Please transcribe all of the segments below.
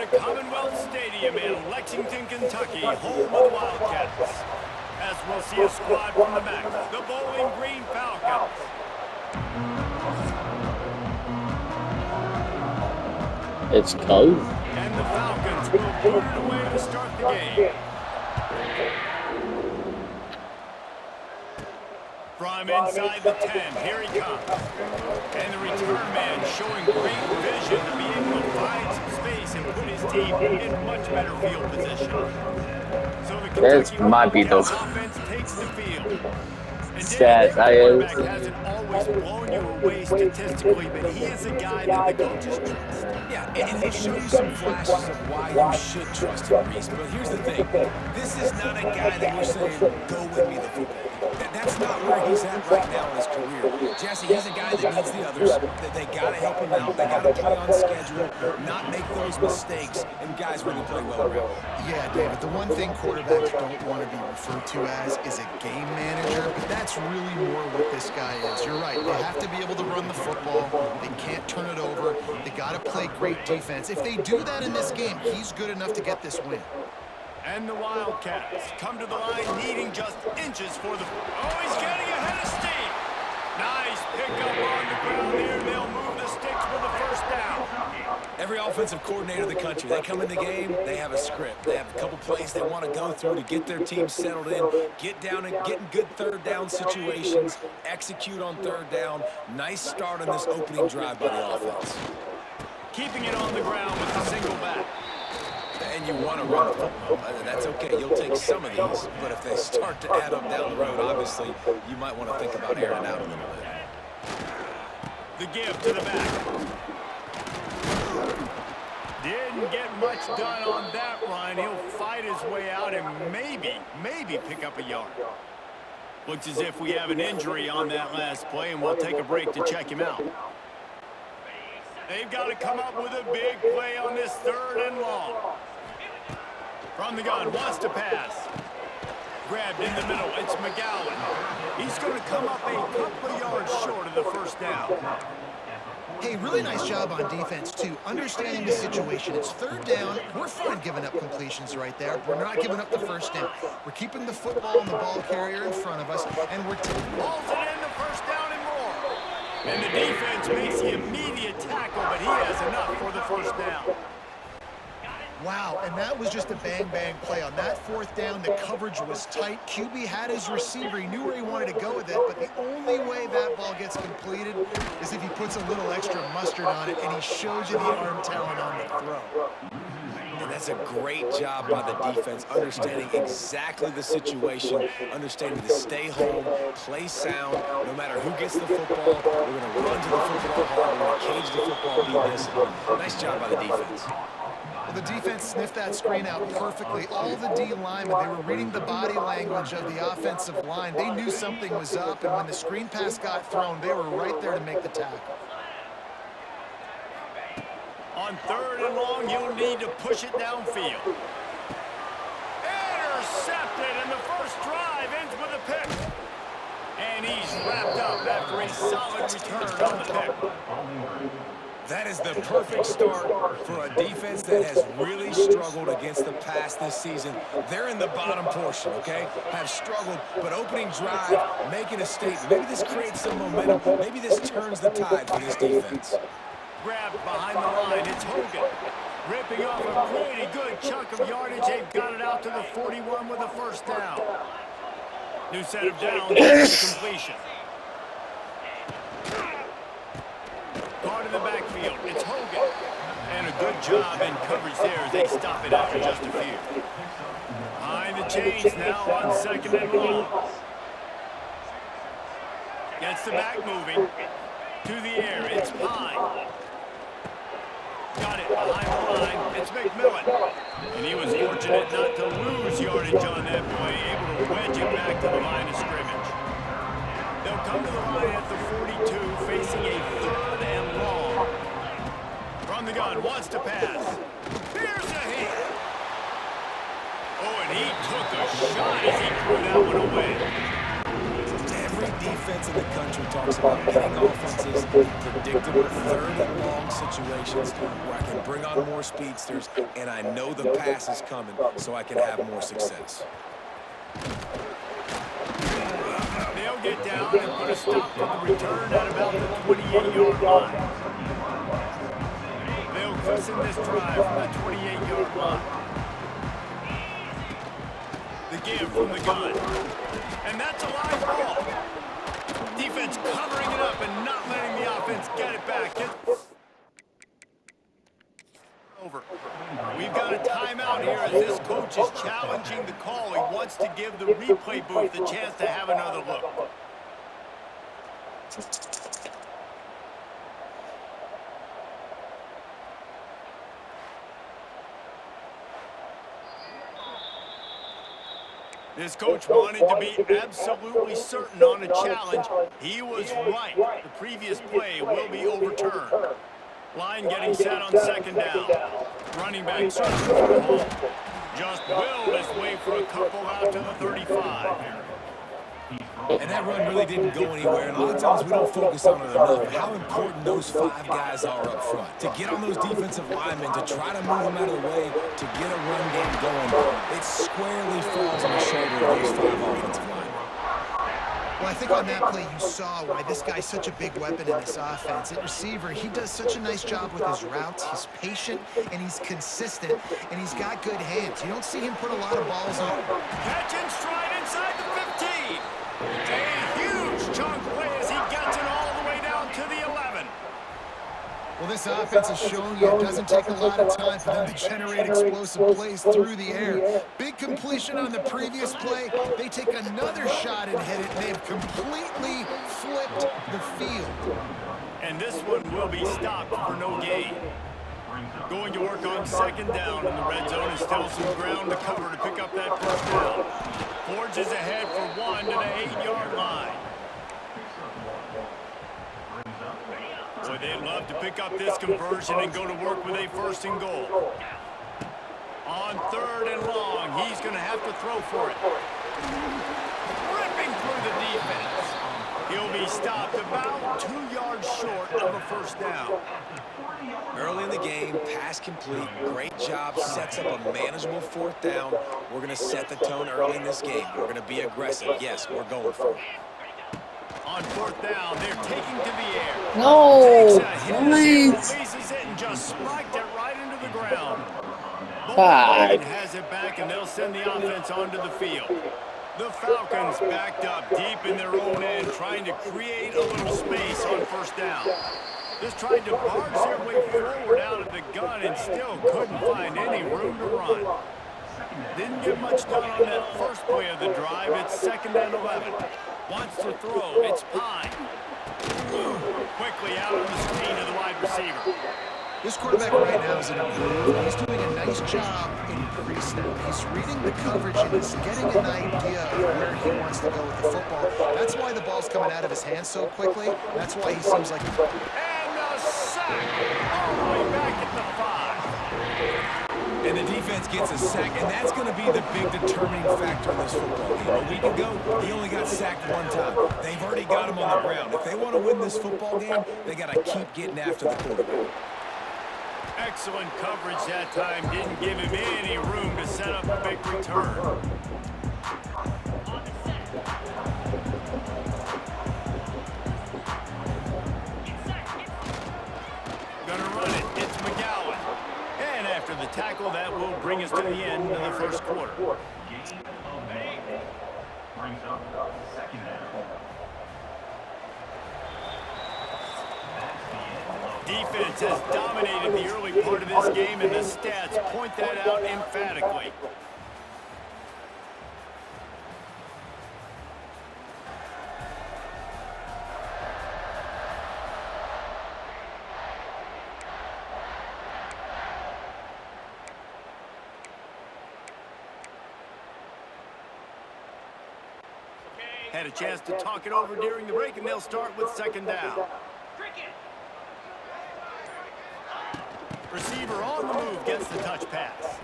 to Commonwealth Stadium in Lexington, Kentucky, home of the Wildcats. As we'll see a squad from the back, the Bowling Green Falcons. It's cold. And the Falcons will boot it away to start the game. From inside the 10, here he comes. And the return man showing great vision to be able to find some space and put his team in much better field position. So the Kentucky Wildcats offense takes the field. And David, their quarterback hasn't always blown you away statistically, but he is a guy that the coaches trust. Yeah, and he'll show you some flashes of why you should trust him, Reese. But here's the thing. This is not a guy that you're saying, go win me the football. That's not where he's at right now in his career. Jesse, he's a guy that needs the others. They got to help him out. They got to play on schedule, not make those mistakes, and guys really play well around. Yeah, David, the one thing quarterbacks don't want to be referred to as is a game manager, but that's really more what this guy is. You're right. They have to be able to run the football. They can't turn it over. They got to play great defense. If they do that in this game, he's good enough to get this win. And the Wildcats come to the line needing just inches for the... Oh, he's getting ahead of steam. Nice pickup on the ground there. They'll move the sticks for the first down. Every offensive coordinator in the country, they come in the game, they have a script. They have a couple plays they want to go through to get their team settled in, get down and get in good third down situations, execute on third down. Nice start on this opening drive by the offense. Keeping it on the ground with the single back. And you want to run the football. That's okay. You'll take some of these, but if they start to add up down the road, obviously, you might want to think about airing out a little bit. The give to the back. Didn't get much done on that run. He'll fight his way out and maybe pick up a yard. Looks as if we have an injury on that last play, and we'll take a break to check him out. They've got to come up with a big play on this third and long. From the gun, wants to pass. Grabbed in the middle, it's McGowan. He's going to come up a couple of yards short of the first down. Hey, really nice job on defense, too. Understanding the situation. It's third down. We're fine giving up completions right there. We're not giving up the first down. We're keeping the football and the ball carrier in front of us, and we're balls it in the first down and more. And the defense makes the immediate tackle, but he has enough for the first down. Wow, and that was just a bang-bang play. On that fourth down, the coverage was tight. QB had his receiver. He knew where he wanted to go with it, but the only way that ball gets completed is if he puts a little extra mustard on it, and he shows you the arm talent on the throw. And that's a great job by the defense, understanding exactly the situation, understanding to stay home, play sound. No matter who gets the football, we're going to run to the football hard, we're going to cage the football, be disciplined. Nice job by the defense. Well, the defense sniffed that screen out perfectly. All the D linemen, they were reading the body language of the offensive line. They knew something was up, and when the screen pass got thrown, they were right there to make the tackle. On third and long, you'll need to push it downfield. Intercepted, and the first drive ends with a pick. And he's wrapped up after a solid return on the pick. That is the perfect start for a defense that has really struggled against the pass this season. They're in the bottom portion, okay? Have struggled, but opening drive, making a statement. Maybe this creates some momentum. Maybe this turns the tide for this defense. Grabbed behind the line, it's Hogan. Ripping off a pretty good chunk of yardage. They've got it out to the 41 with a first down. New set of downs after completion. Guard in the backfield, it's Hogan. And a good job in coverage there as they stop it after just a few. Behind the chains now on second and long. Gets the back moving. To the air, it's Pine. Got it behind the line, it's McMillan. And he was fortunate not to lose yardage on that play, able to wedge it back to the line of scrimmage. They'll come to the line at the 42, facing a third and long. From the gun, wants to pass. Here's a hit. Oh, and he took a shot as he threw that one away. Every defense in the country talks about getting offenses in predictable third and long situations where I can bring on more speedsters and I know the pass is coming so I can have more success. They'll get down and put a stop to the return at about the 28-yard line. They'll christen this drive from the 28-yard line. The give from the gun. And that's a live ball. Defense covering it up and not letting the offense get it back. Over. We've got a timeout here as this coach is challenging the call. He wants to give the replay booth the chance to have another look. This coach wanted to be absolutely certain on a challenge. He was right. The previous play will be overturned. Line getting set on second down. Running back searching for a hole. Just willed his way for a couple out to the 35. And that run really didn't go anywhere. And a lot of times we don't focus on it enough. How important those 5 guys are up front. To get on those defensive linemen, to try to move them out of the way, to get a run game going. It squarely falls on the shoulder of those 5 offensive linemen. Well, I think on that play you saw why this guy's such a big weapon in this offense. At receiver, he does such a nice job with his routes. He's patient, and he's consistent, and he's got good hands. You don't see him put a lot of balls on. Catch and stride inside the 15. A huge chunk play as he gets it all the way down to the 11. Well, this offense has shown you it doesn't take a lot of time for them to generate explosive plays through the air. Big completion on the previous play. They take another shot and hit it, and they've completely flipped the field. And this one will be stopped for no gain. Going to work on second down, and the red zone is still some ground to cover to pick up that first down. Forges ahead for 1 to the 8-yard line. Boy, they'd love to pick up this conversion and go to work with a 1st and goal. On 3rd and long, he's going to have to throw for it. Ripping through the defense. He'll be stopped about 2 yards short of a 1st down. Early in the game, pass complete, great job, sets up a manageable 4th down. We're going to set the tone early in this game. We're going to be aggressive. Yes, we're going for it. On 4th down, they're taking to the air. No, Releases it and just spiked it right into the ground. Bowling has it back, and they'll send the offense onto the field. The Falcons backed up deep in their own end, trying to create a little space on 1st down. Just tried to barge their way forward out of the gun and still couldn't find any room to run. Didn't get much done on that first play of the drive. It's 2nd and 11. Wants to throw. It's Pine. Quickly out on the screen to the wide receiver. This quarterback right now is in a groove. He's doing a nice job in pre-snap. He's reading the coverage and he's getting an idea of where he wants to go with the football. That's why the ball's coming out of his hands so quickly. That's why he seems like... And a sack all the way back at the 5. And the defense gets a sack, and that's going to be the big determining factor in this football game. A week ago, he only got sacked 1 time. They've already got him on the ground. If they want to win this football game, they got to keep getting after the quarterback. Excellent coverage that time. Didn't give him any room to set up a big return. Gonna run it. It's McGowan. And after the tackle, that will bring us to the end of the 1st quarter. Brings up 2nd down. Defense has dominated the early part of this game, and the stats point that out emphatically. Had a chance to talk it over during the break, and they'll start with 2nd down. Receiver on the move gets the touch pass.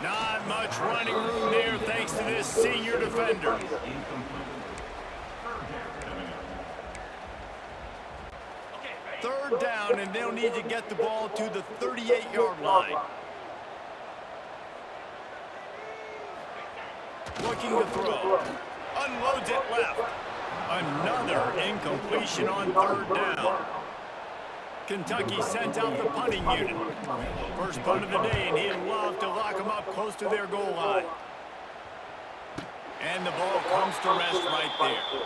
Not much running room there thanks to this senior defender. Third down, and they'll need to get the ball to the 38-yard line. Looking to throw. Unloads it left. Another incompletion on third down. Kentucky sent out the punting unit. First punt of the day, and he'd love to lock them up close to their goal line. And the ball comes to rest right there.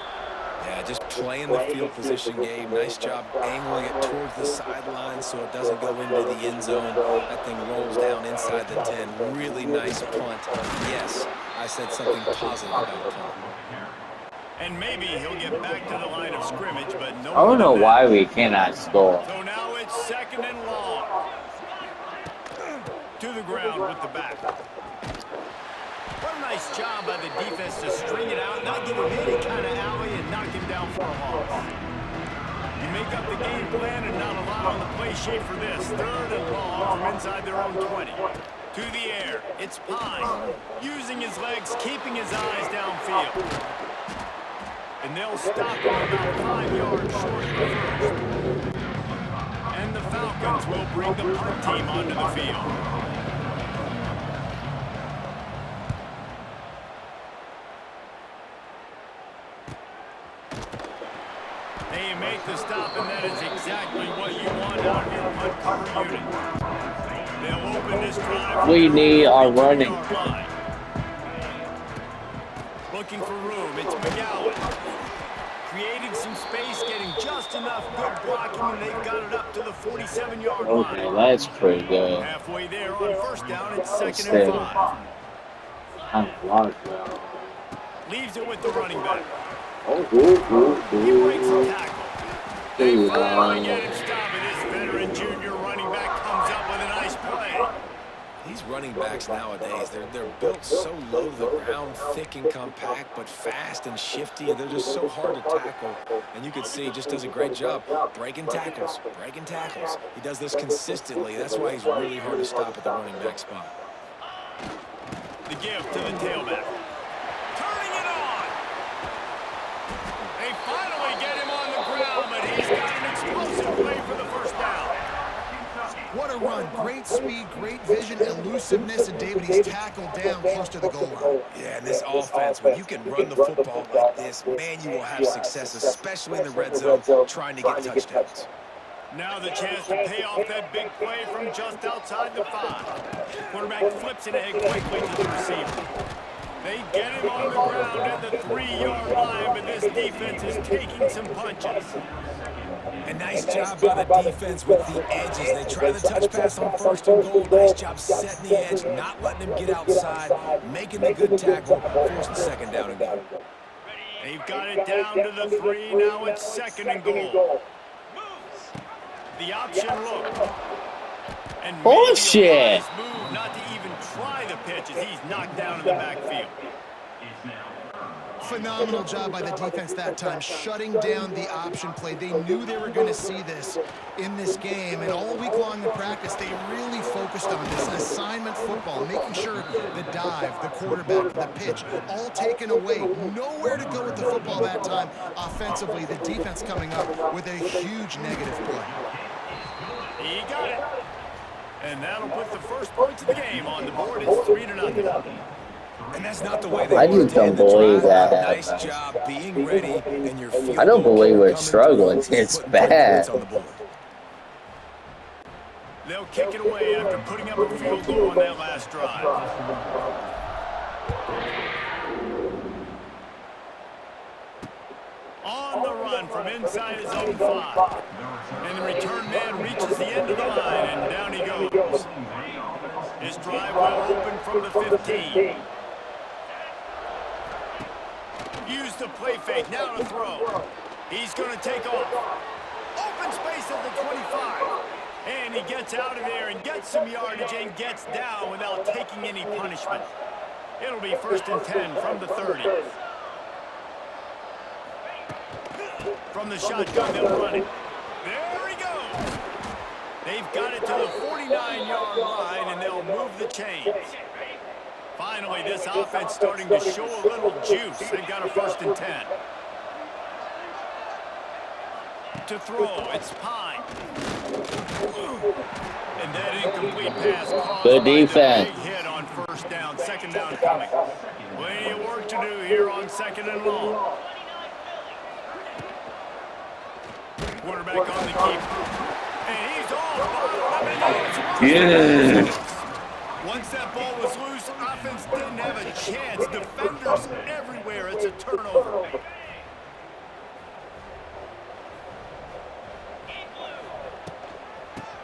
Yeah, just playing the field position game. Nice job angling it towards the sideline so it doesn't go into the end zone. That thing rolls down inside the 10. Really nice punt. Yes, I said something positive about punt. And maybe he'll get back to the line of scrimmage, but no. I don't know why we cannot score. So now it's second and long. To the ground with the back. What a nice job by the defense to string it out, not give him any kind of alley, and knock him down for a loss. You make up the game plan and not allow the play shape for this. Third and long from inside their own 20. To the air, it's Pine. Using his legs, keeping his eyes downfield. And they'll stop him about 5 yards short of the first. And the Falcons will bring the punt team onto the field. They make the stop, and that is exactly what you want out of your punt cover unit. They'll open this drive. We need our running. Looking for room, it's McGowan. Creating some space, getting just enough good blocking, and they've got it up to the 47-yard line. Okay, that's pretty good. Halfway there on first down, it's second and 5. I'm blocked now. Leaves it with the running back. Oh, He breaks the tackle. They Ooh, finally get him stopped, and this veteran junior running back comes up with a nice play. These running backs nowadays, they're built so low to the ground, thick and compact, but fast and shifty, and they're just so hard to tackle. And you can see he just does a great job breaking tackles, breaking tackles. He does this consistently. That's why he's really hard to stop at the running back spot. The give to the tailback. Turning it on. They finally get him on the ground, but he's got an explosive play for the first down. What a run. Great speed, great vision, elusiveness, and David, he's tackled down close to the goal line. Yeah, and this offense, when you can run the football like this, man, you will have success, especially in the red zone, trying to get touchdowns. Now the chance to pay off that big play from just outside the 5. Quarterback flips it ahead quickly to the receiver. They get him on the ground at the 3-yard line, but this defense is taking some punches. A nice job by the defense with the edges. They try the touch pass on first and goal. Nice job setting the edge, not letting him get outside, making the good tackle, forcing second down and goal. They've got it down to the 3. Now it's second and goal. The option look. And bullshit. move not to even try the pitch as he's knocked down in the backfield. Phenomenal job by the defense that time, shutting down the option play. They knew they were going to see this in this game, and all week long in practice, they really focused on this assignment football, making sure the dive, the quarterback, the pitch, all taken away. Nowhere to go with the football that time offensively. The defense coming up with a huge negative play. He got it. And that'll put the first points of the game on the board. It's 3-0. And that's not the way they I want just to don't end the believe drive. that. Nice job being ready, and your field I don't goal believe we're coming struggling. through, It's putting bad. points on the board. They'll kick it away after putting up a field goal on that last drive. On the run from inside his own 5. And the return man reaches the end of the line, and down he goes. His drive will open from the 15. Use the play fake, now to throw. He's going to take off. Open space at the 25. And he gets out of there and gets some yardage and gets down without taking any punishment. It'll be first and 10 from the 30. From the shotgun, they'll run it. There he goes. They've got it to the 49-yard line, and they'll move the chains. Finally, this offense starting to show a little juice. They've got a first and 10. to throw. It's Pine. And that incomplete pass caused Good by the defense. big hit on first down. Second down coming. Plenty of work to do here on second and long. Quarterback on the keeper. And he's off. Yeah. Once that ball was loose, offense didn't have a chance. Defenders everywhere. It's a turnover.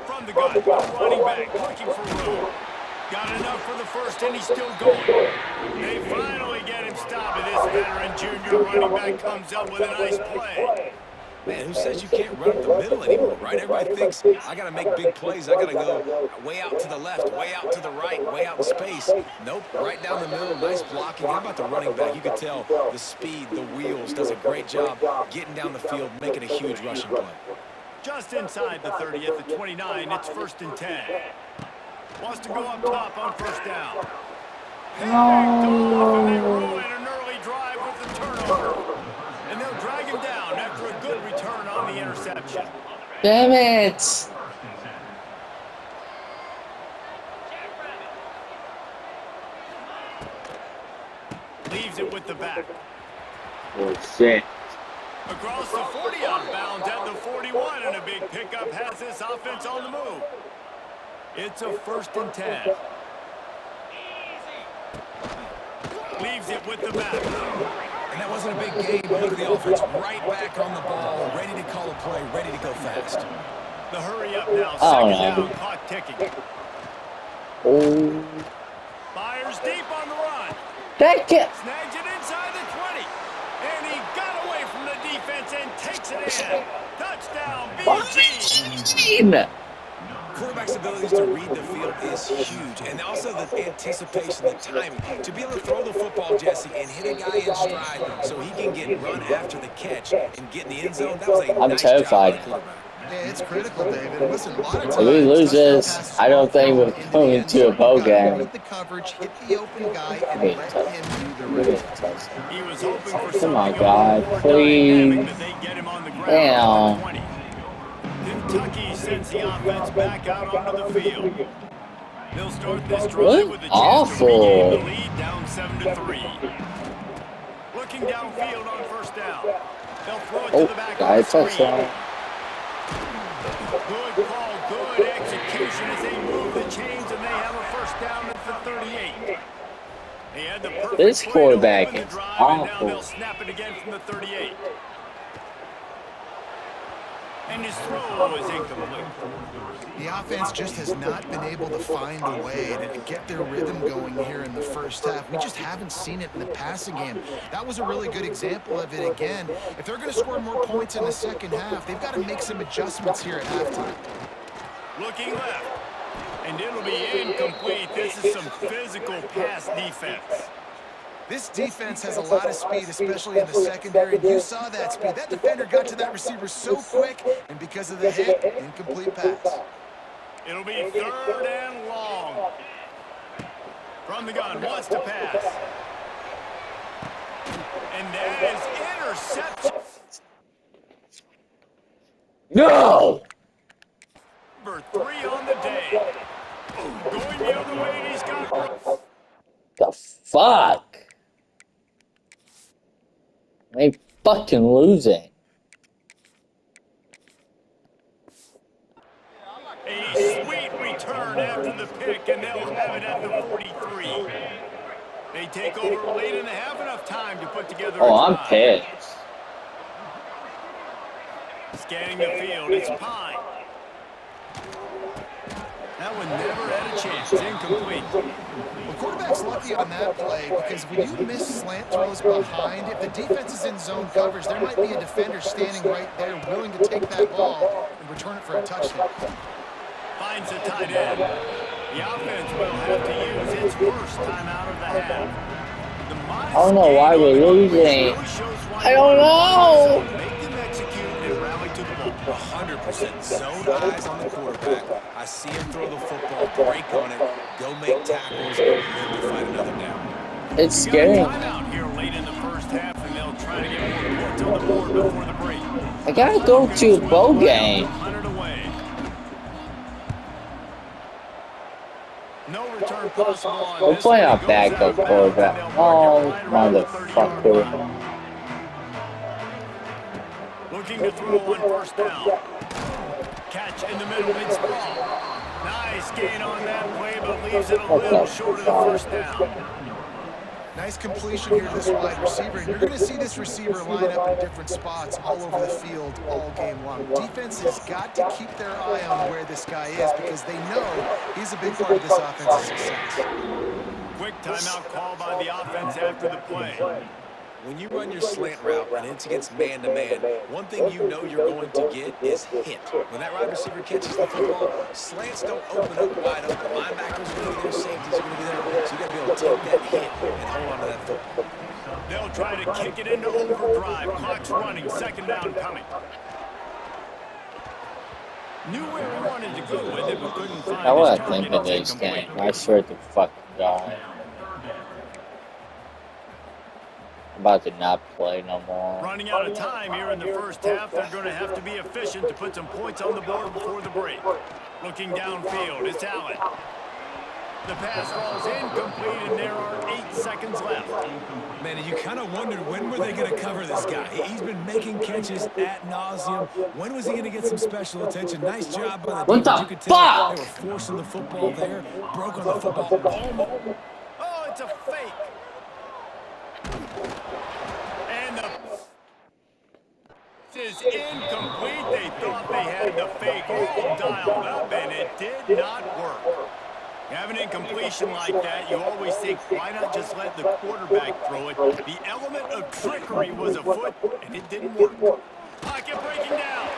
From the gun, running back, looking for room. Got enough for the first, and he's still going. They finally get him stopped. This veteran junior running back comes up with a nice play. Man, who says you can't run up the middle anymore, right? Everybody thinks, I got to make big plays. I got to go way out to the left, way out to the right, way out in space. Nope, right down the middle, nice blocking. How about the running back? You could tell the speed, the wheels, does a great job getting down the field, making a huge rushing play. Just inside the 30 at the 29, it's 1st and 10. Wants to go up top on first down. Picked off, and they ruin an early drive with the turnover. And they'll drag him down after a good return on the interception. Damn it. Leaves it with the back. Oh, shit. Across the 40 out of bounds at the 41, and a big pickup has this offense on the move. It's a 1st and 10. Leaves it with the back. And that wasn't a big gain, but look at the offense right back on the ball, ready to call a play, ready to go fast. The hurry up now, second down, clock ticking. Oh. Fires deep on the run. That it. Snags it inside the 20. And he got away from the defense and takes it in. Touchdown, BG. Quarterback's abilities to read the field is huge, and also the anticipation, the timing. To be able to throw the football, Jesse, and hit a guy in stride so he can get run after the catch and get in the end zone, that was a I'm nice terrified. job by the quarterback. Yeah, it's critical, David. Listen, a lot of times, If we lose this, passes I don't think we're into going the end to a zone. bowl You gotta game. beat the coverage, hit the open guy, and Okay, let so- him do the rest. He was hoping for Come something on, a God, little more please. dynamic, but they get him on the ground Damn. at the 20. Kentucky sends the offense back out onto the field. They'll start this drive What? with a chance Awful. to regain the lead, down 7-3. Looking downfield on first down. They'll throw it to the back guys, of the screen. touchdown. Good call, good execution as they move the chains, and they have a first down at the 38. They had the perfect This play to quarterback open the is drive, and now awful. they'll snap it again from the 38. And his throw is incomplete. The offense just has not been able to find a way to get their rhythm going here in the first half. We just haven't seen it in the passing game. That was a really good example of it again. If they're going to score more points in the second half, they've got to make some adjustments here at halftime. Looking left. And it'll be incomplete. This is some physical pass defense. This defense has a lot of speed, especially in the secondary. And you saw that speed. That defender got to that receiver so quick, and because of the hit, incomplete pass. It'll be 3rd and long. From the gun, wants to pass. And that is interception. No! Number 3 on the day. Going the other way, and he's got... The fuck? They fucking losing. A sweet return after the pick, and they'll have it at the 43. They take over late in the half, enough time to put together Oh, a I'm drive. pissed. Scanning the field, it's Pine. That one never had a chance. Incomplete. Well, quarterback's lucky on that play because when you miss slant throws behind, if the defense is in zone coverage, there might be a defender standing right there willing to take that ball and return it for a touchdown. Finds a tight end. The offense will have to use its first time out of the half. The modest I don't know why gain on we're the losing. really shows why I don't you know. make them execute and rally to the ball. 100% zone eyes on the quarterback. I see him throw the football, break on it, go make tackles, and then to find another down. It's We got a scary. timeout here late in the first half, and they'll try to get more points on the board before the break. I gotta go to a bowl game. Punt it away. No return possible on Go this play one. our He goes backup out of bounds, quarterback. and they'll Oh, mark it right around the 30-yard motherfucker. line. Looking to throw on first down. Catch in the middle, mid-sprawl. Nice gain on that play, but leaves it a little short of the first down. Nice completion here to this wide receiver. And you're going to see this receiver line up in different spots all over the field all game long. Defense has got to keep their eye on where this guy is because they know he's a big part of this offense's success. Quick timeout call by the offense after the play. When you run your slant route and it's against man-to-man, one thing you know you're going to get is hit. When that wide receiver catches the football, slants don't open up wide open. Linebackers are going to be there, safeties are going to be there. So you got to be able to take that hit and hold on to that football. They'll try to kick it into overdrive. Clock's running. Second down coming. Knew where he wanted to go with it, but couldn't find I his want to target. think of It's this game. incomplete. I swear to fucking God. I'm about to not play no more. Running out of time here in the first half. They're going to have to be efficient to put some points on the board before the break. Looking downfield, it's Allen. The pass falls incomplete, and there are 8 seconds left. Man, you kind of wondered when were they going to cover this guy. He's been making catches ad nauseum. When was he going to get some special attention? Nice job by the What defense. the You could tell fuck? they were forcing the football there, broke on the football almost. Oh, it's a fake. And the this is incomplete. They thought they had the fake all dialed up, and it did not work. You have an incompletion like that, you always think, why not just let the quarterback throw it? The element of trickery was afoot, and it didn't work. Pocket breaking down.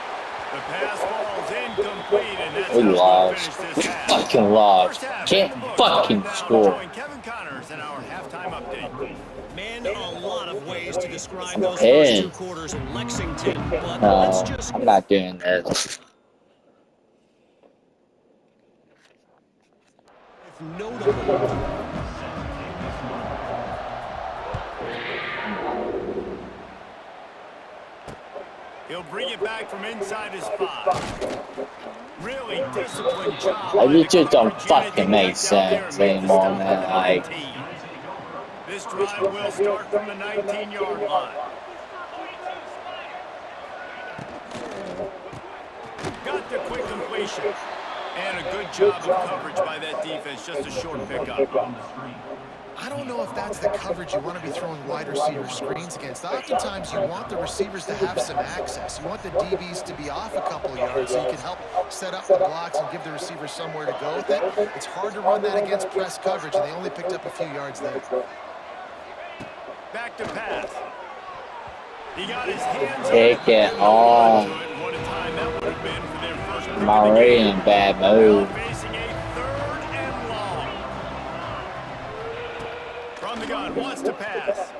The pass falls incomplete, and that's We how lost. we finish We this half. fucking lost. First half, Can't in the books. fucking Now, score. join Kevin Connors in our halftime update. Man, a lot of ways to describe those Hey. first 2 quarters in Lexington, but No, let's just I'm not doing this. notable. He'll bring it back from inside his 5. Really disciplined job. Like, by it the just don't coverage unit fucking to make get down there sense and make the anymore, stop man. at the Like, 19. This drive will start from the 19-yard line. Got the quick completion. And a good job of coverage by that defense. Just a short pickup. I don't know if that's the coverage you want to be throwing wide receiver screens against. Oftentimes, you want the receivers to have some access. You want the DBs to be off a couple yards so you can help set up the blocks and give the receiver somewhere to go with it. It's hard to run that against press coverage, and they only picked up a few yards there. Back to pass. He got his hands Take on it, it but couldn't hold on to on. it. What a time that would have been for their first pick I'm of the already game. in a bad Now mood. facing a 3rd and long. From the gun, wants to pass.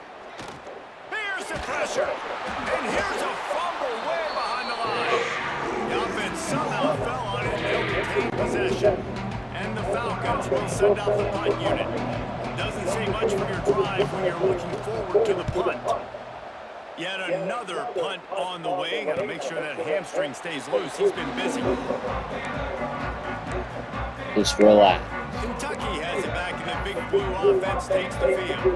Here's the pressure. And here's a fumble way behind the line. The offense somehow fell on it and they'll retain possession. And the Falcons will send out the punt unit. Doesn't say much for your drive when you're looking forward to the punt. Yet another punt on the way. Got to make sure that hamstring stays loose. He's been busy. Just relax. Kentucky has it back, and the Big Blue offense takes the field.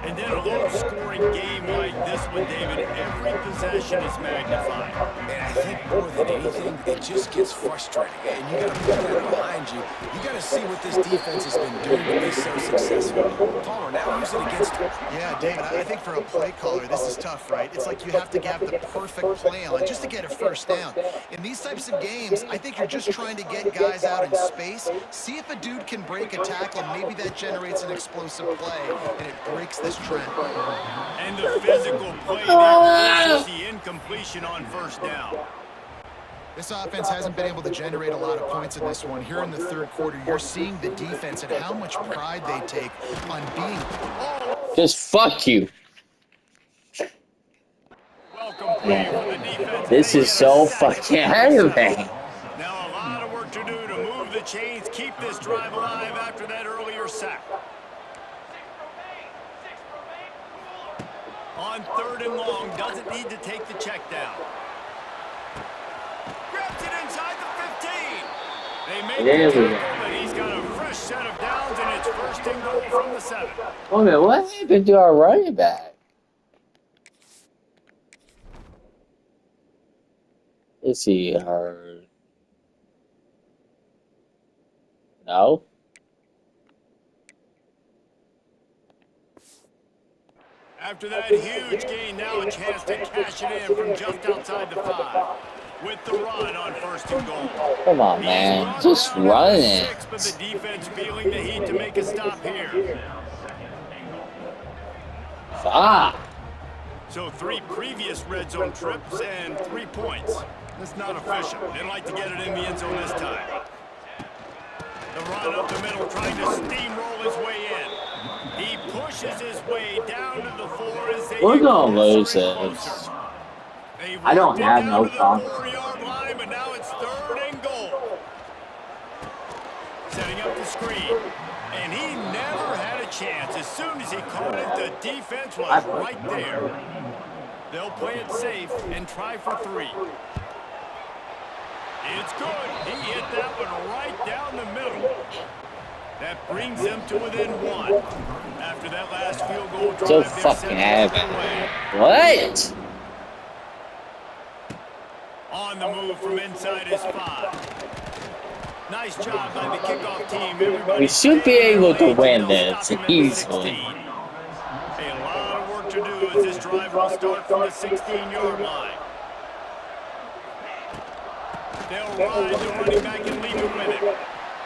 And then a low-scoring game like this one, David, every possession is magnified. And I think more than anything, it just gets frustrating. And you got to put that behind you. You got to see what this defense has been doing to be so successful. Palmer, now use it against him. Yeah, David, I think for a play caller, this is tough, right? It's like you have to have the perfect play on just to get a first down. In these types of games, I think you're just trying to get guys out in space, see if a dude can break a tackle, and maybe that generates an explosive play, and it breaks this trend. And the physical play there forces the incompletion on first down. This offense hasn't been able to generate a lot of points in this one. Here in the 3rd quarter, you're seeing the defense and how much pride they take on being... Just fuck you. Welcome play for the defense. This They is get a so sack fucking at the aggravating. Now a lot of work to do to move the chains, keep this drive alive after that earlier sack. On 3rd and long, doesn't need to take the check down. They make There the we tackle, go. but he's got a fresh set of downs, and it's first and goal from the 7. Wait a minute, what happened to our running back? Is he hurt? No? After that huge gain, now a chance to cash it in from just outside the 5. With the run on first and goal. Come on, He's man. brought Just down at run the it. 6, but the defense feeling the heat to make a stop here. Ah! So 3 previous red zone trips and 3 points. That's not official. They'd like to get it in the end zone this time. The run up the middle, trying to steamroll his way in. He pushes his way down to the 4 as they We're get gonna closer lose and this. closer. They I don't worked it have down no to the confidence. 4-yard line, but now it's 3rd and goal. Setting up the screen. And he never had a chance. As soon as he caught it, the defense was right there. They'll play it safe and try for 3. It's good. He hit that one right down the middle. That brings them to within 1. After that last field goal drive, So they're fucking set happy. away. What? On the move from inside his 5. Nice job by the kickoff team. Everybody We should be staying in able their to lanes, win and they'll this stop him at the easily. 16. A lot of work to do as this drive will start from the 16-yard line. They'll ride the running back and leave it with him.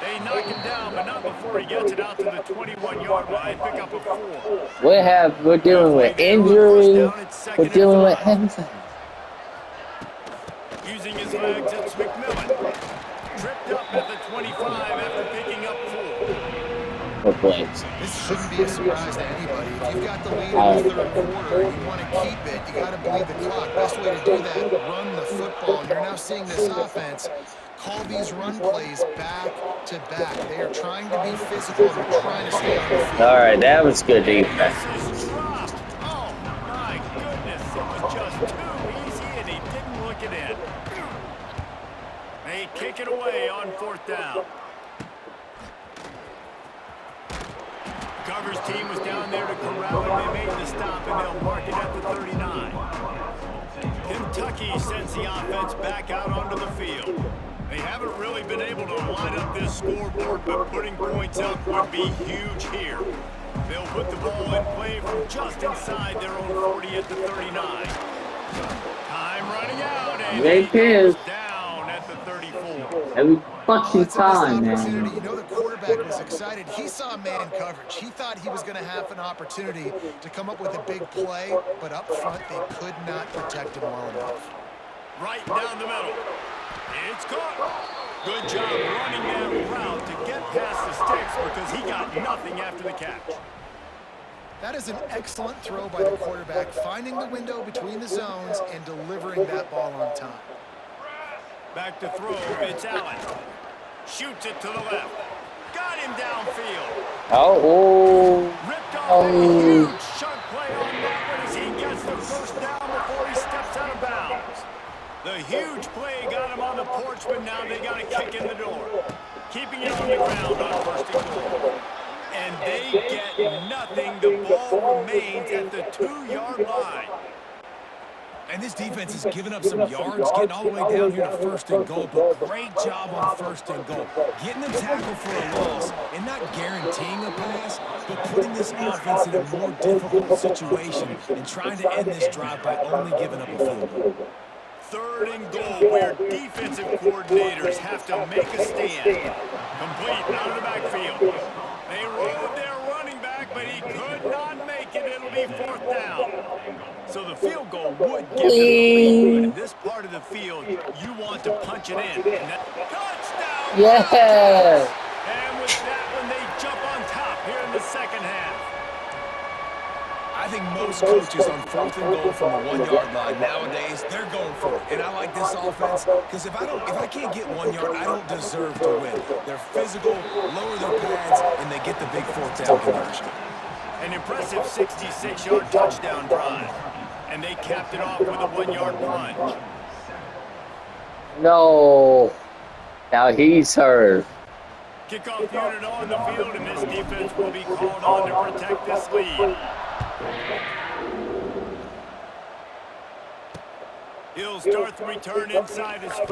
They knock him down, but not before he gets it out to the 21-yard line. Pick up a 4. We're dealing with injury. We're dealing with everything. Using his legs, it's McMillan. Tripped up at the 25 after picking up 4. For Blades. This shouldn't be a surprise to anybody. If you've got the lead in the 3rd quarter, you want to keep it, you got to bleed the clock. Best way to do that, run the football. And you're now seeing this offense call these run plays back to back. They are trying to be physical and they're trying to stay on the field. All right, that was good defense. This is dropped. Oh, my goodness. It was just too easy, and he didn't look it in. They kick it away on 4th down. Cover's team was down there to corral it. They made the stop, and they'll mark it at the 39. Kentucky sends the offense back out onto the field. They haven't really been able to line up this scoreboard, but putting points up would be huge here. They'll put the ball in play from just inside their own 40 at the 39. Time running out, and They he goes pissed. down at the 34. Every Oh, fucking it's a missed time, opportunity. man. You know the quarterback was excited. He saw man coverage. He thought he was going to have an opportunity to come up with a big play, but up front they could not protect him well enough. Right down the middle. It's caught. Good job running that route to get past the sticks because he got nothing after the catch. That is an excellent throw by the quarterback, finding the window between the zones and delivering that ball on time. Back to throw. It's Allen. Shoots it to the left. Got him downfield. Oh, Ripped off a huge chunk play on that one as he gets the first down before he steps out of bounds. The huge play got him on the porch, but now they got a kick in the door. Keeping it on the ground on 1st and goal. And they get nothing. The ball remains at the 2-yard line. And this defense has given up some yards, getting all the way down here to 1st and goal, but great job on 1st and goal. Getting the tackle for a loss and not guaranteeing a pass, but putting this offense in a more difficult situation and trying to end this drive by only giving up a field goal. 3rd and goal where defensive coordinators have to make a stand. Complete out of the backfield. They rode their running back, but he could not make it. It'll be 4th down. So the field goal would give them a lead, but in this part of the field, you want to punch it in. And that touchdown! yeah. And with that one, they jump on top here in the 2nd half. I think most coaches on 4th and goal from the 1-yard line nowadays, they're going for it. And I like this offense because if I can't get 1 yard, I don't deserve to win. They're physical, lower their pads, and they get the big 4th down conversion. An impressive 66-yard touchdown drive. And they capped it off with a 1-yard plunge. No. Now he's hurt. Kickoff unit on the field, and this defense will be called on to protect this lead. He'll start the return inside his 5.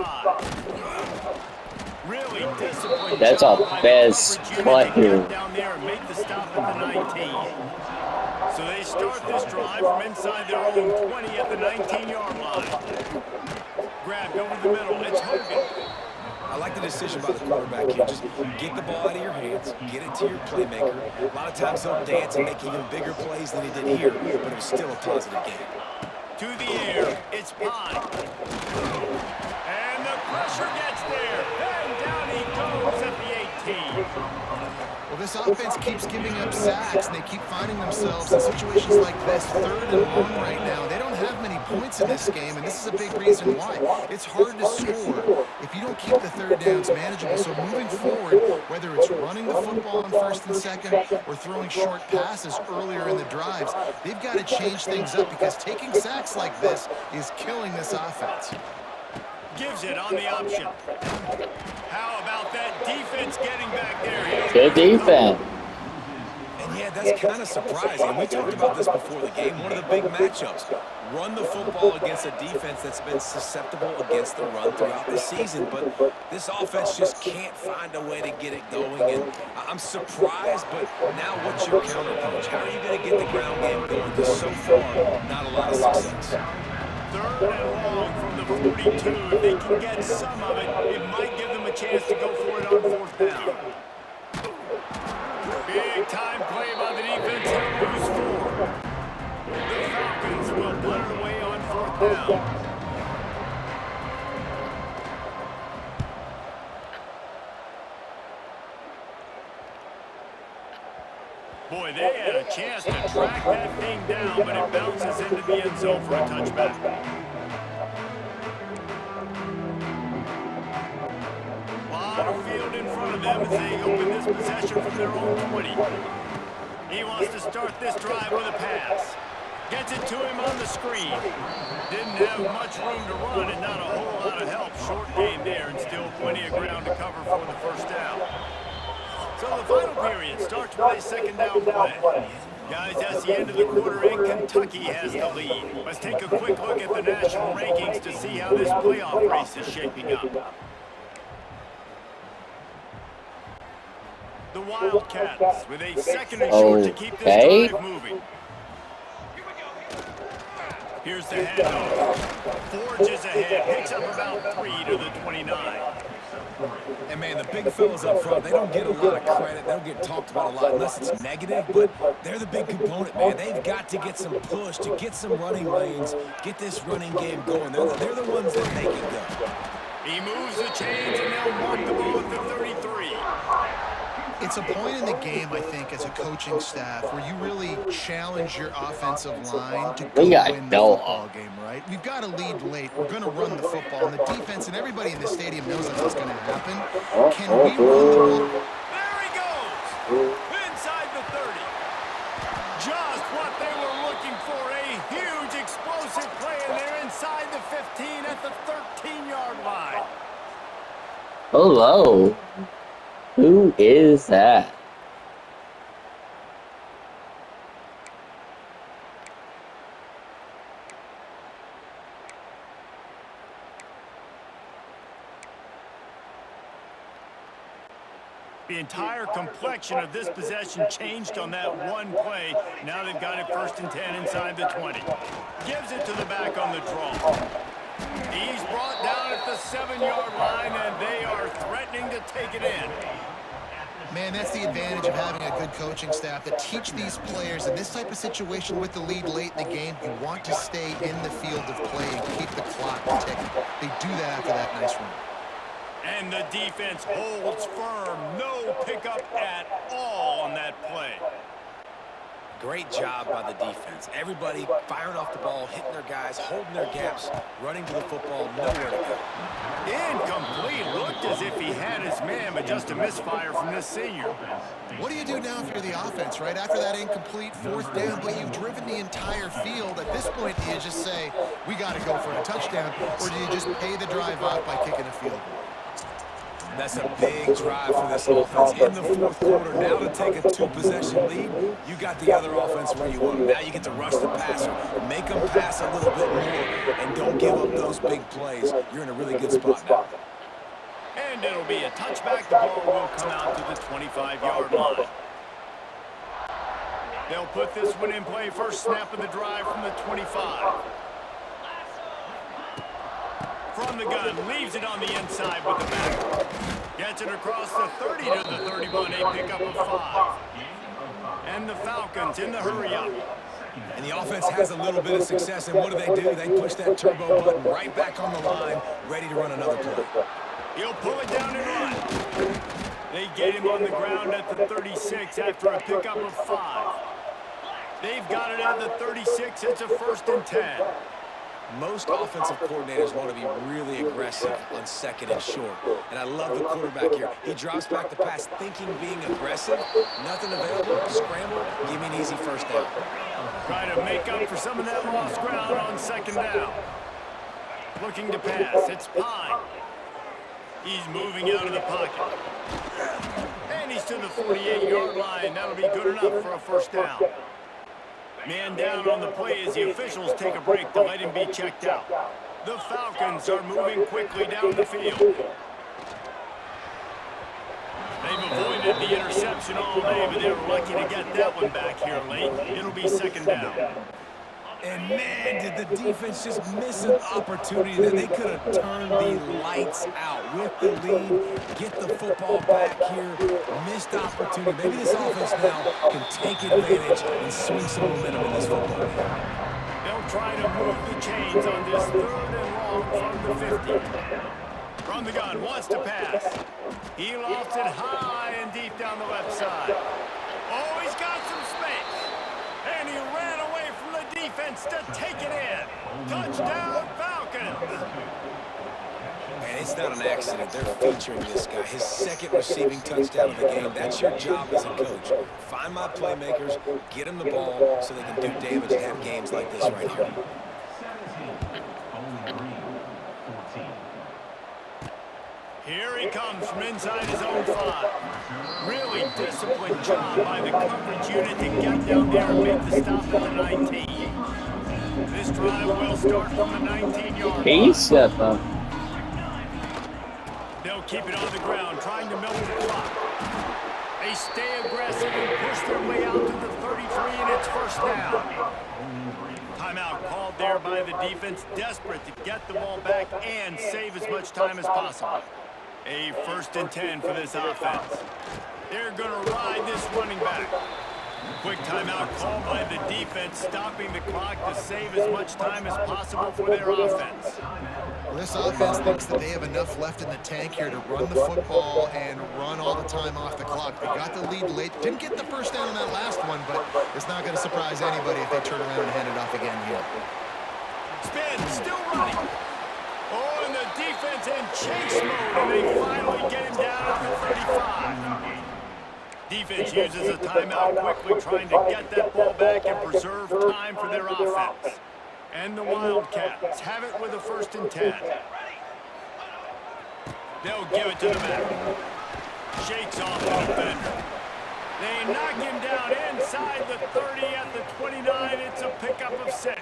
Really disciplined. That's our best player. Down there and make the stop at the 19. So they start this drive from inside their own 20 at the 19-yard line. Grabbed over the middle. It's Hogan. I like the decision by the quarterback here. Just get the ball out of your hands, get it to your playmaker. A lot of times he'll dance and make even bigger plays than he did here, but it was still a positive game. To the air, it's Pine. And the pressure gets there. And down he goes at the 18. Well, this offense keeps giving up sacks, and they keep finding themselves in situations like this, 3rd and long right now. They don't have many points in this game, and this is a big reason why. It's hard to score if you don't keep the 3rd downs manageable. So moving forward, whether it's running the football on 1st and 2nd or throwing short passes earlier in the drives, they've got to change things up because taking sacks like this is killing this offense. Gives it on the option. How about that defense getting back there? Good defense. And yeah, that's kind of surprising. We talked about this before the game. One of the big matchups. Run the football against a defense that's been susceptible against the run throughout the season. But this offense just can't find a way to get it going. And I'm surprised, but now what's your counterpunch? How are you going to get the ground game going? Because so far, not a lot of success. 3rd and long from the 42. If they can get some of it, it might give them a chance to go for it on 4th down. Big time play by the defense. He'll lose 4. The Falcons will put it away on 4th down. Boy, they had a chance to track that thing down, but it bounces into the end zone for a touchback. Lot of field in front of them as they open this possession from their own 20. He wants to start this drive with a pass. Gets it to him on the screen. Didn't have much room to run and not a whole lot of help. Short gain there and still plenty of ground to cover for the 1st down. So the final period starts with a 2nd down play. Guys, that's the end of the quarter, and Kentucky has the lead. Let's take a quick look at the national rankings to see how this playoff race is shaping up. The Wildcats with a 2nd and short to keep this drive moving. Here's the handoff. Forges ahead, picks up about 3 to the 29. And, man, the big fellas up front, they don't get a lot of credit. They don't get talked about a lot unless it's negative, but they're the big component, man. They've got to get some push, to get some running lanes, get this running game going. They're the ones that make it go. He moves the chains, and they'll mark the ball at the 33. It's a point in the game, I think, as a coaching staff where you really challenge your offensive line to go win the football game, right? We've got to lead late. We're going to run the football. And the defense and everybody in the stadium knows that's what's going to happen. Can we run the ball? There he goes! Inside the 30. Just what they were looking for. A huge explosive play, and they're inside the 15 at the 13-yard line. Hello. Who is that? The entire complexion of this possession changed on that one play. Now they've got it 1st and 10 inside the 20. Gives it to the back on the draw. He's brought down at the 7-yard line, and they are threatening to take it in. Man, that's the advantage of having a good coaching staff that teach these players in this type of situation with the lead late in the game. You want to stay in the field of play and keep the clock ticking. They do that after that nice run. And the defense holds firm. No pickup at all on that play. Great job by the defense. Everybody firing off the ball, hitting their guys, holding their gaps, running to the football, nowhere to go. Incomplete. Looked as if he had his man, but just a misfire from this senior. What do you do now if you're the offense, right? After that incomplete 4th down, but you've driven the entire field. At this point, do you just say, we got to go for a touchdown, or do you just pay the drive off by kicking a field goal? That's a big drive for this offense in the fourth quarter. Now to take a 2-possession lead, you got the other offense where you want them. Now you get to rush the passer, make them pass a little bit more, and don't give up those big plays. You're in a really good spot now. And it'll be a touchback. The ball will come out to the 25-yard line. They'll put this one in play. First snap of the drive from the 25. From the gun, leaves it on the inside with the back. Gets it across the 30 to the 31, a pickup of 5. And the Falcons in the hurry-up. And the offense has a little bit of success, and what do? They push that turbo button right back on the line, ready to run another play. He'll pull it down and run. They get him on the ground at the 36 after a pickup of 5. They've got it at the 36. It's a 1st and 10. Most offensive coordinators want to be really aggressive on 2nd and short. And I love the quarterback here. He drops back the pass thinking being aggressive. Nothing available. Scramble. Give me an easy 1st down. Try to make up for some of that lost ground on 2nd down. Looking to pass. It's Pine. He's moving out of the pocket. And he's to the 48-yard line. That'll be good enough for a 1st down. Man down on the play as the officials take a break to let him be checked out. The Falcons are moving quickly down the field. They've avoided the interception all day, but they were lucky to get that one back here late. It'll be 2nd down. And man, did the defense just miss an opportunity that they could have turned the lights out with the lead, get the football back here, missed opportunity. Maybe this offense now can take advantage and swing some momentum in this football game. They'll try to move the chains on this 3rd and long from the 50. From the gun, wants to pass. He lofts it high and deep down the left side. Oh, he's got some space. And he ran away from the defense to take it in. Touchdown, Falcons. And it's not an accident. They're featuring this guy. His 2nd receiving touchdown of the game. That's your job as a coach. Find my playmakers, get them the ball so they can do damage and have games like this right here. Here he comes from inside his own 5. Really disciplined job by the coverage unit to get down there and make the stop at the 19. This drive will start from the 19-yard line. They'll keep it on the ground, trying to milk the clock. They stay aggressive and push their way out to the 33, and it's 1st down. Timeout called there by the defense, desperate to get the ball back and save as much time as possible. A 1st and 10 for this offense. They're going to ride this running back. Quick timeout called by the defense, stopping the clock to save as much time as possible for their offense. Well, this offense thinks that they have enough left in the tank here to run the football and run all the time off the clock. They got the lead late. Didn't get the 1st down on that last one, but it's not going to surprise anybody if they turn around and hand it off again here. Spin, still running. Oh, and the defense in chase mode, and they finally get him down at the 35. Defense uses a timeout quickly, trying to get that ball back and preserve time for their offense. And the Wildcats have it with a 1st and 10. They'll give it to the back. Shakes off the defender. They knock him down inside the 30 at the 29. It's a pickup of 6.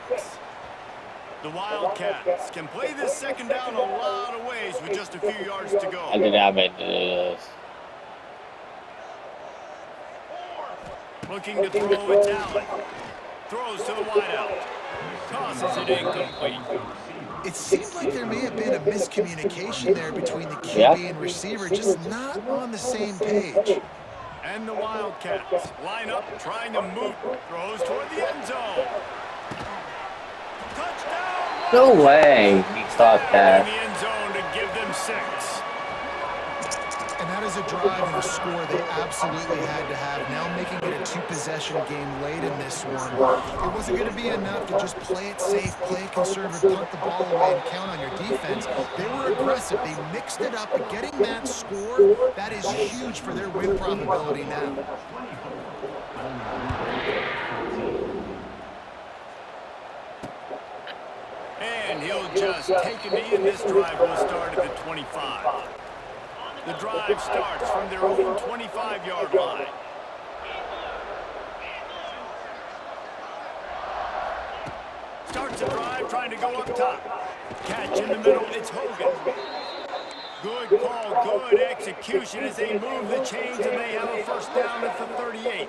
The Wildcats can play this 2nd down a lot of ways with just a few yards to go. I did not mean to do this. Looking to throw, it's Allen. Throws to the wideout. Tosses it incomplete. It seemed like there may have been a miscommunication there between the QB and receiver, just not on the same page. And the Wildcats line up, trying to move. Throws toward the end zone. Touchdown! No way he caught In that. the end zone to give them 6. And that is a drive and a score they absolutely had to have. Now making it a 2-possession game late in this one. It wasn't going to be enough to just play it safe, play it conservative, punt the ball away, and count on your defense. They were aggressive. They mixed it up. But getting that score, that is huge for their win probability now. And he'll just take a knee, and this drive will start at the 25. The drive starts from their own 25-yard line. Starts the drive trying to go up top. Catch in the middle, it's Hogan. Good call, good execution as they move the chains and they have a first down at the 38.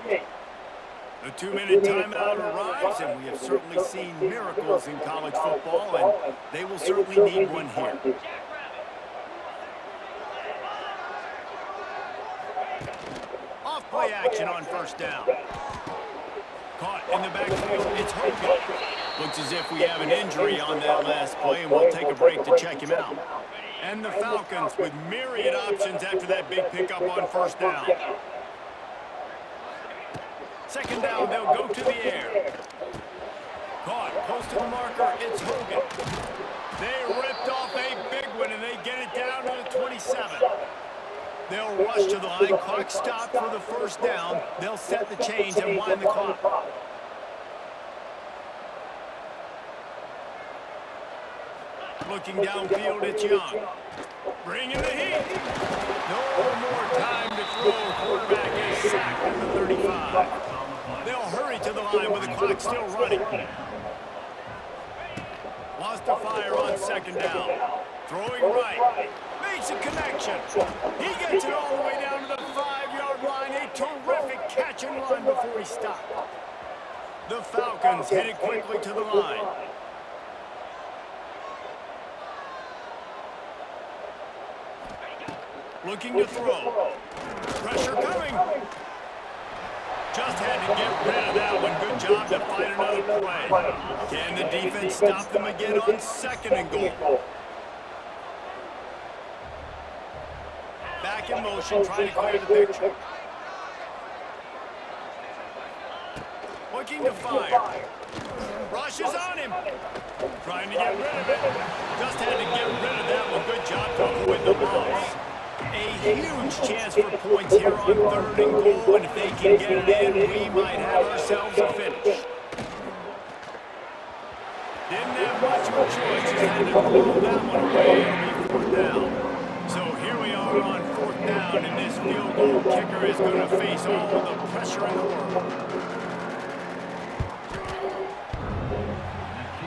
The 2-minute timeout arrives, and we have certainly seen miracles in college football, and they will certainly need one here. Off-play action on first down. Caught in the backfield, it's Hogan. Looks as if we have an injury on that last play, and we'll take a break to check him out. And the Falcons with myriad options after that big pickup on first down. Second down, they'll go to the air. Caught close to the marker, it's Hogan. They ripped off a big one, and they get it down to the 27. They'll rush to the line. Clock stopped for the first down. They'll set the chains and wind the clock. Looking downfield, it's Young. Bringing the heat. No more time to throw. Quarterback is sacked at the 35. They'll hurry to the line with the clock still running. Lost a fire on second down. Throwing right. Makes a connection. He gets it all the way down to the 5-yard line. A terrific catch and run before he stopped. The Falcons headed quickly to the line. Looking to throw. Pressure coming. Just had to get rid of that one. Good job to fight another play. Can the defense stop them again on second and goal? Back in motion, trying to clear the picture. Looking to fire. Rush is on him. Trying to get rid of it. Just had to get rid of that one. Good job to avoid the loss. A huge chance for points here on third and goal, and if they can get it in, we might have ourselves a finish. Didn't have much of a choice, just had to blow that one away and be fourth down. So here we are on fourth down, and this field goal kicker is going to face all the pressure in the world.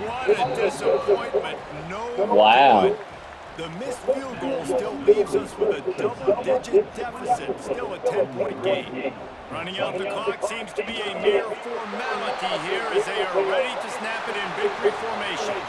What a disappointment. No good. The missed field goal still leaves us with a double-digit deficit, still a 10-point game. Running out the clock seems to be a mere formality here as they are ready to snap it in victory formation.